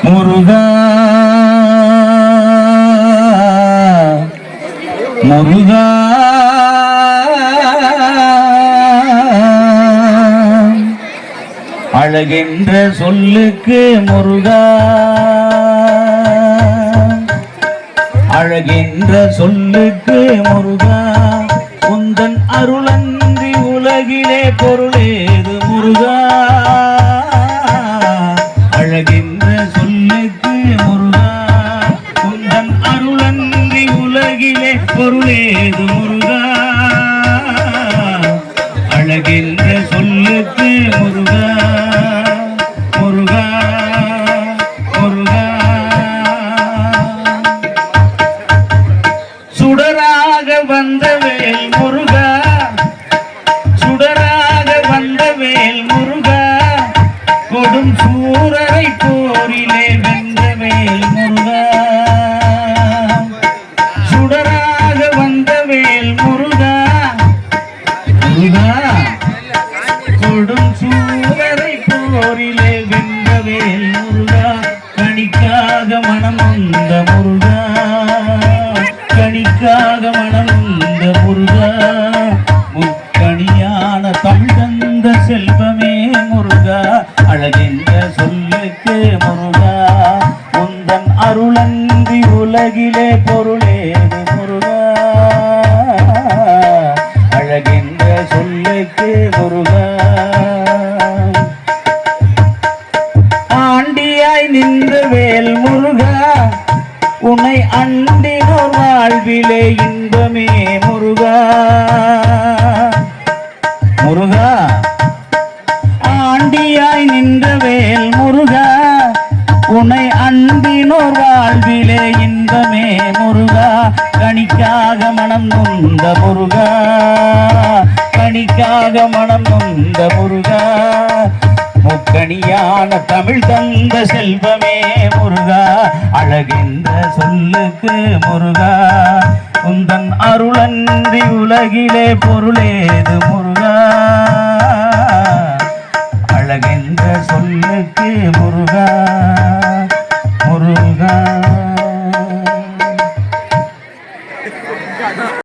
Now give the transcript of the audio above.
முருகா முருகா அழகென்ற சொல்லுக்கு முருகா அழகென்ற சொல்லுக்கு முருகா உந்தன் அருளன்றி உலகிலே பொருளேது முருகா அழகென்ற சொல்லுக்கு முருகா உந்தன் அருளன்றி உலகிலே பொருளேது முருகா அழகென்ற சொல்லுக்கு முருகா முருகா முருகா சுடராக வந்தவேல் முருகா சுடராக வந்தவேல் முருகா கொடும் சூரரை போரிலே வென்றவேல் முருகா சுடராக வந்தவேல் முருகா முருகா கொடும் சூரரை போரிலே வென்றவேல் முருகா கணிக்காக மனம் வந்த முருகா கணிக்காக மனம் வந்த முருகா முக்கணியான தமிழ் தந்த செல்வமே முருகா அழகென்ற சொல்லுக்கு முருகா உந்தன் அருளன்றி உலகிலே பொருளேது முருகா அழகென்ற சொல்லுக்கு முருகா ஆண்டியாய் நின்ற வேல் முருகா உன்னை அண்டினோர் வாழ்விலே இன்பமே முருகா முருகா ஆண்டியாய் நின்ற வேல் முருகா உன்னை அண்டினோர் வாழ்விலே இன்பமே முருகா கணிக்காக மனம் நொந்த முருகா கணிக்காக மனம் நொந்த முருகா முக்கணியான தமிழ் தந்த செல்வமே முருகா அழகென்ற சொல்லுக்கு முருகா உந்தன் அருளன்றி உலகிலே பொருளேது முருகா அழகென்ற சொல்லுக்கு